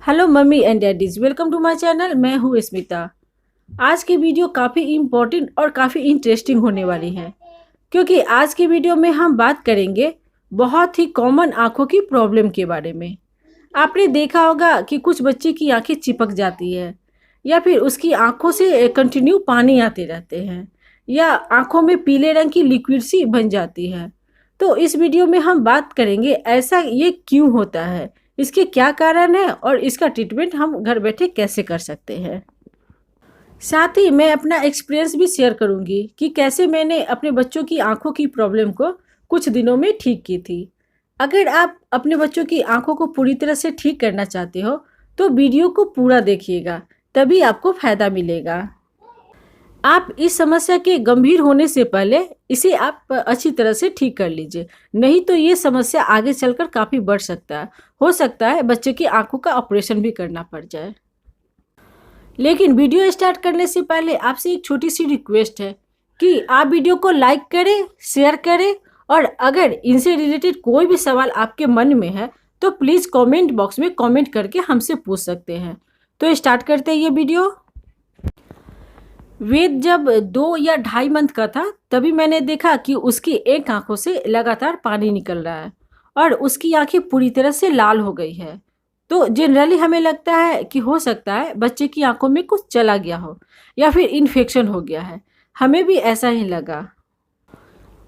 Hello mummy and daddies, welcome to my channel. मैं हूँ स्मिता। आज की वीडियो काफ़ी इम्पोर्टेंट और काफ़ी इंटरेस्टिंग होने वाली है, क्योंकि आज की वीडियो में हम बात करेंगे बहुत ही कॉमन आँखों की प्रॉब्लम के बारे में। आपने देखा होगा कि कुछ बच्चे की आंखें चिपक जाती है, या फिर उसकी आंखों से कंटिन्यू पानी आते रहते हैं, या आंखों में पीले रंग की लिक्विड सी बन जाती है। तो इस वीडियो में हम बात करेंगे ऐसा ये क्यों होता है, इसके क्या कारण है और इसका ट्रीटमेंट हम घर बैठे कैसे कर सकते हैं। साथ ही मैं अपना एक्सपीरियंस भी शेयर करूंगी कि कैसे मैंने अपने बच्चों की आंखों की प्रॉब्लम को कुछ दिनों में ठीक की थी। अगर आप अपने बच्चों की आंखों को पूरी तरह से ठीक करना चाहते हो तो वीडियो को पूरा देखिएगा, तभी आपको फ़ायदा मिलेगा। आप इस समस्या के गंभीर होने से पहले इसे आप अच्छी तरह से ठीक कर लीजिए, नहीं तो ये समस्या आगे चलकर काफ़ी बढ़ सकता है। हो सकता है बच्चे की आंखों का ऑपरेशन भी करना पड़ जाए। लेकिन वीडियो स्टार्ट करने से पहले आपसे एक छोटी सी रिक्वेस्ट है कि आप वीडियो को लाइक करें, शेयर करें, और अगर इनसे रिलेटेड कोई भी सवाल आपके मन में है तो प्लीज़ कमेंट बॉक्स में कमेंट करके हमसे पूछ सकते हैं। तो स्टार्ट करते हैं ये वीडियो। वेद जब 2 या ढाई मंथ का था तभी मैंने देखा कि उसकी एक आंखों से लगातार पानी निकल रहा है और उसकी आंखें पूरी तरह से लाल हो गई है। तो जनरली हमें लगता है कि हो सकता है बच्चे की आंखों में कुछ चला गया हो या फिर इन्फेक्शन हो गया है। हमें भी ऐसा ही लगा।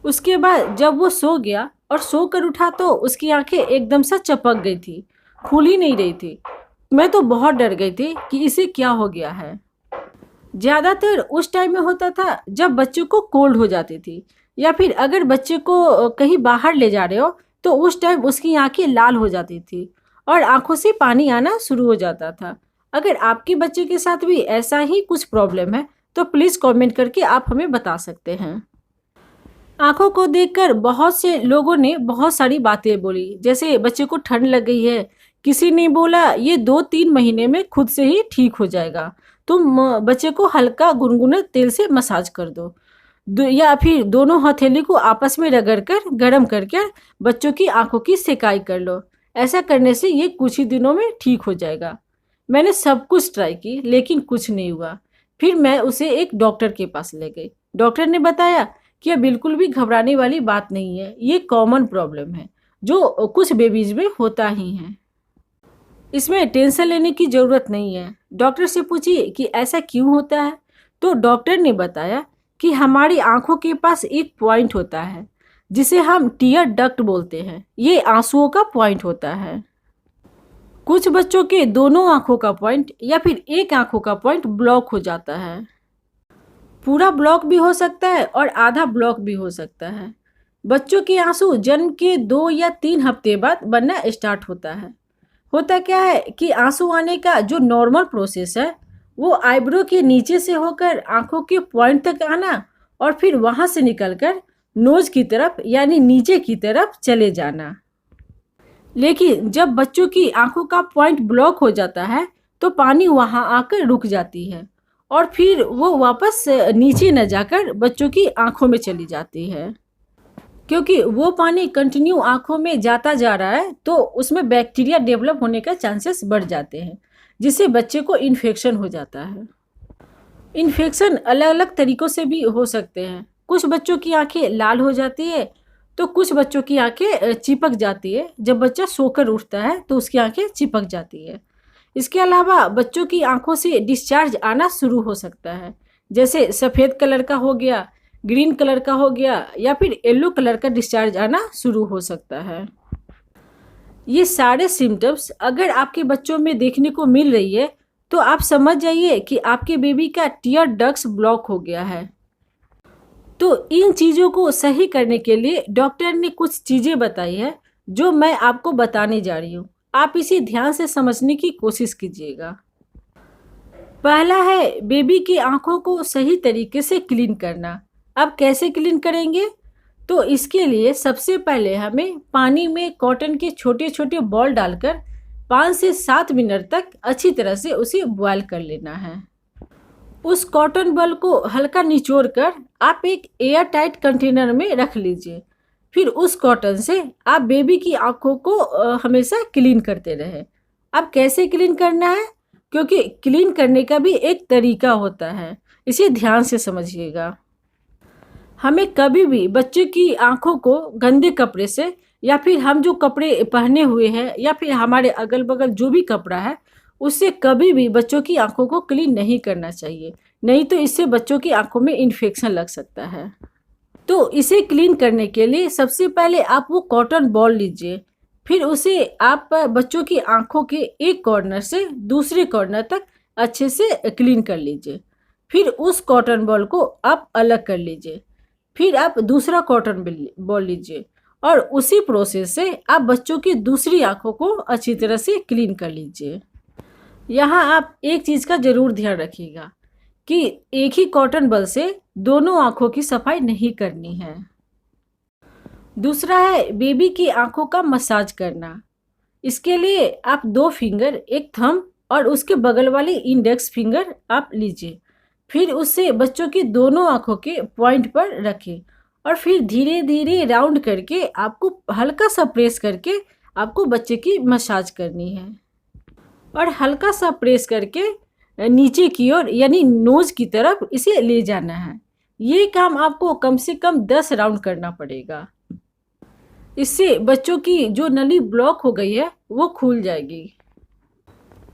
उसके बाद जब वो सो गया और सो कर उठा तो उसकी आंखें एकदम से चपक गई थी, खुल ही नहीं रही थी। मैं तो बहुत डर गई थी कि इसे क्या हो गया है। ज़्यादातर उस टाइम में होता था जब बच्चों को कोल्ड हो जाती थी, या फिर अगर बच्चे को कहीं बाहर ले जा रहे हो तो उस टाइम उसकी आंखें लाल हो जाती थी और आंखों से पानी आना शुरू हो जाता था। अगर आपके बच्चे के साथ भी ऐसा ही कुछ प्रॉब्लम है तो प्लीज़ कमेंट करके आप हमें बता सकते हैं। आंखों को देखकर बहुत से लोगों ने बहुत सारी बातें बोली, जैसे बच्चे को ठंड लग गई है, किसी ने बोला ये 2-3 महीने में खुद से ही ठीक हो जाएगा, तुम बच्चे को हल्का गुनगुने तेल से मसाज कर दो, या फिर दोनों हथेली को आपस में रगड़कर गर्म करके बच्चों की आंखों की सेकाई कर लो, ऐसा करने से ये कुछ ही दिनों में ठीक हो जाएगा। मैंने सब कुछ ट्राई की लेकिन कुछ नहीं हुआ। फिर मैं उसे एक डॉक्टर के पास ले गई। डॉक्टर ने बताया कि यह बिल्कुल भी घबराने वाली बात नहीं है, ये कॉमन प्रॉब्लम है जो कुछ बेबीज में होता ही है, इसमें टेंशन लेने की ज़रूरत नहीं है। डॉक्टर से पूछिए कि ऐसा क्यों होता है, तो डॉक्टर ने बताया कि हमारी आंखों के पास एक पॉइंट होता है जिसे हम टीयर डक्ट बोलते हैं। ये आंसुओं का पॉइंट होता है। कुछ बच्चों के दोनों आंखों का पॉइंट या फिर एक आंखों का पॉइंट ब्लॉक हो जाता है। पूरा ब्लॉक भी हो सकता है और आधा ब्लॉक भी हो सकता है। बच्चों के आंसू जन्म के 2 या 3 हफ्ते बाद बनना स्टार्ट होता है। होता क्या है कि आंसू आने का जो नॉर्मल प्रोसेस है वो आईब्रो के नीचे से होकर आंखों के पॉइंट तक आना और फिर वहाँ से निकलकर नोज की तरफ यानी नीचे की तरफ चले जाना। लेकिन जब बच्चों की आंखों का पॉइंट ब्लॉक हो जाता है तो पानी वहाँ आकर रुक जाती है और फिर वो वापस नीचे न जाकर बच्चों की आंखों में चली जाती है। क्योंकि वो पानी कंटिन्यू आंखों में जाता जा रहा है तो उसमें बैक्टीरिया डेवलप होने का चांसेस बढ़ जाते हैं, जिससे बच्चे को इन्फेक्शन हो जाता है। इन्फेक्शन अलग अलग तरीक़ों से भी हो सकते हैं। कुछ बच्चों की आंखें लाल हो जाती है तो कुछ बच्चों की आंखें चिपक जाती है। जब बच्चा सोकर उठता है तो उसकी आंखें चिपक जाती है। इसके अलावा बच्चों की आंखों से डिस्चार्ज आना शुरू हो सकता है, जैसे सफ़ेद कलर का हो गया, ग्रीन कलर का हो गया, या फिर येलो कलर का डिस्चार्ज आना शुरू हो सकता है। ये सारे सिम्टम्स अगर आपके बच्चों में देखने को मिल रही है तो आप समझ जाइए कि आपके बेबी का टीयर डक्ट्स ब्लॉक हो गया है। तो इन चीज़ों को सही करने के लिए डॉक्टर ने कुछ चीज़ें बताई है जो मैं आपको बताने जा रही हूँ। आप इसे ध्यान से समझने की कोशिश कीजिएगा। पहला है बेबी की आंखों को सही तरीके से क्लीन करना। अब कैसे क्लीन करेंगे? तो इसके लिए सबसे पहले हमें पानी में कॉटन के छोटे छोटे बॉल डालकर 5 से 7 मिनट तक अच्छी तरह से उसे बॉयल कर लेना है। उस कॉटन बॉल को हल्का निचोड़ कर आप एक एयर टाइट कंटेनर में रख लीजिए। फिर उस कॉटन से आप बेबी की आंखों को हमेशा क्लीन करते रहें। अब कैसे क्लीन करना है, क्योंकि क्लीन करने का भी एक तरीका होता है, इसे ध्यान से समझिएगा। हमें कभी भी बच्चे की आँखों को गंदे कपड़े से, या फिर हम जो कपड़े पहने हुए हैं, या फिर हमारे अगल-बगल जो भी कपड़ा है, उससे कभी भी बच्चों की आँखों को क्लीन नहीं करना चाहिए। नहीं तो इससे बच्चों की आँखों में इन्फेक्शन लग सकता है। तो इसे क्लीन करने के लिए सबसे पहले आप वो कॉटन बॉल लीजिए। फिर उसे आप बच्चों की आँखों के एक कॉर्नर से दूसरे कॉर्नर तक अच्छे से क्लीन कर लीजिए। फिर उस कॉटन बॉल को आप अलग कर लीजिए। फिर आप दूसरा कॉटन बॉल लीजिए और उसी प्रोसेस से आप बच्चों की दूसरी आँखों को अच्छी तरह से क्लीन कर लीजिए। यहाँ आप एक चीज़ का ज़रूर ध्यान रखिएगा कि एक ही कॉटन बॉल से दोनों आँखों की सफाई नहीं करनी है। दूसरा है बेबी की आँखों का मसाज करना। इसके लिए आप 2 फिंगर, एक थंब और उसके बगल वाली इंडेक्स फिंगर आप लीजिए। फिर उससे बच्चों की दोनों आँखों के पॉइंट पर रखें और फिर धीरे-धीरे राउंड करके आपको हल्का सा प्रेस करके आपको बच्चे की मसाज करनी है। और हल्का सा प्रेस करके नीचे की ओर यानी नोज़ की तरफ इसे ले जाना है। ये काम आपको कम से कम 10 राउंड करना पड़ेगा। इससे बच्चों की जो नली ब्लॉक हो गई है वो खुल जाएगी।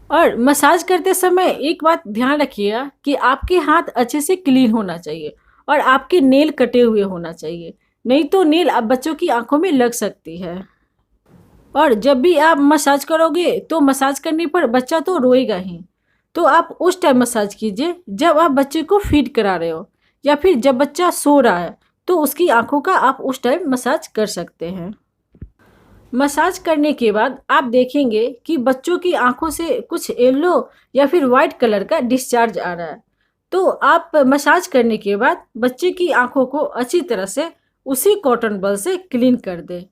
और मसाज करते समय एक बात ध्यान रखिएगा कि आपके हाथ अच्छे से क्लीन होना चाहिए और आपके नेल कटे हुए होना चाहिए, नहीं तो नेल आप बच्चों की आंखों में लग सकती है। और जब भी आप मसाज करोगे तो मसाज करने पर बच्चा तो रोएगा ही, तो आप उस टाइम मसाज कीजिए जब आप बच्चे को फीड करा रहे हो या फिर जब बच्चा सो रहा है, तो उसकी आंखों का आप उस टाइम मसाज कर सकते हैं। मसाज करने के बाद आप देखेंगे कि बच्चों की आंखों से कुछ येलो या फिर वाइट कलर का डिस्चार्ज आ रहा है, तो आप मसाज करने के बाद बच्चे की आंखों को अच्छी तरह से उसी कॉटन बॉल से क्लीन कर दें।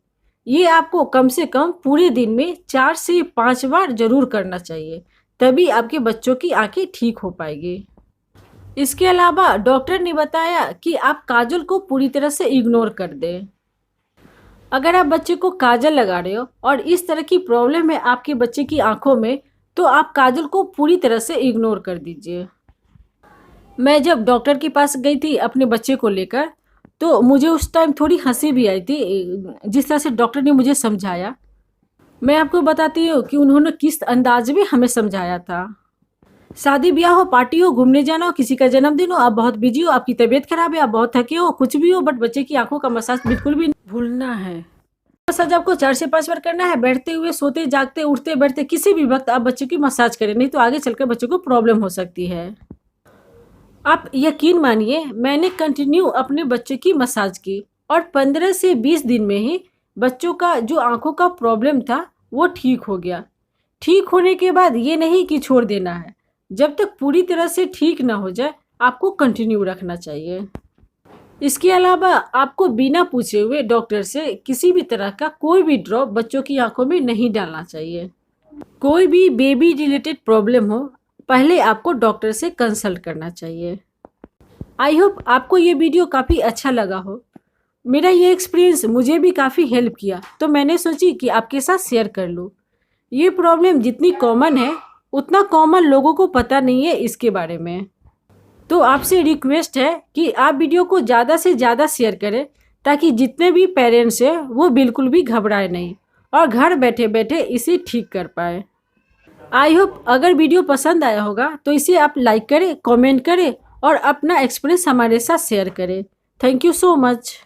ये आपको कम से कम पूरे दिन में 4 से 5 बार ज़रूर करना चाहिए, तभी आपके बच्चों की आंखें ठीक हो पाएगी। इसके अलावा डॉक्टर ने बताया कि आप काजल को पूरी तरह से इग्नोर कर दें। अगर आप बच्चे को काजल लगा रहे हो और इस तरह की प्रॉब्लम है आपके बच्चे की आंखों में, तो आप काजल को पूरी तरह से इग्नोर कर दीजिए। मैं जब डॉक्टर के पास गई थी अपने बच्चे को लेकर, तो मुझे उस टाइम थोड़ी हंसी भी आई थी जिस तरह से डॉक्टर ने मुझे समझाया। मैं आपको बताती हूँ कि उन्होंने किस अंदाज में हमें समझाया था। शादी ब्याह हो, पार्टी हो, घूमने जाना हो, किसी का जन्मदिन हो, आप बहुत बिजी हो, आपकी तबीयत खराब है, आप बहुत थके हो, कुछ भी हो, बट बच्चे की आंखों का मसाज बिल्कुल भी नहीं भूलना है। मसाज आपको 4 से 5 बार करना है। बैठते हुए, सोते, जागते, उठते बैठते किसी भी वक्त आप बच्चे की मसाज करें, नहीं तो आगे चलकर बच्चे को प्रॉब्लम हो सकती है। आप यकीन मानिए, मैंने कंटिन्यू अपने बच्चे की मसाज की और 15 से 20 दिन में ही बच्चों का जो आंखों का प्रॉब्लम था वो ठीक हो गया। ठीक होने के बाद ये नहीं कि छोड़ देना है, जब तक पूरी तरह से ठीक ना हो जाए आपको कंटिन्यू रखना चाहिए। इसके अलावा आपको बिना पूछे हुए डॉक्टर से किसी भी तरह का कोई भी ड्रॉप बच्चों की आंखों में नहीं डालना चाहिए। कोई भी बेबी रिलेटेड प्रॉब्लम हो, पहले आपको डॉक्टर से कंसल्ट करना चाहिए। आई होप आपको ये वीडियो काफ़ी अच्छा लगा हो। मेरा ये एक्सपीरियंस मुझे भी काफ़ी हेल्प किया, तो मैंने सोची कि आपके साथ शेयर कर लूँ। ये प्रॉब्लम जितनी कॉमन है उतना कॉमन लोगों को पता नहीं है इसके बारे में। तो आपसे रिक्वेस्ट है कि आप वीडियो को ज़्यादा से ज़्यादा शेयर करें, ताकि जितने भी पेरेंट्स हैं वो बिल्कुल भी घबराए नहीं और घर बैठे बैठे इसे ठीक कर पाए। आई होप अगर वीडियो पसंद आया होगा तो इसे आप लाइक करें, कमेंट करें और अपना एक्सपीरियंस हमारे साथ शेयर करें। Thank you so much.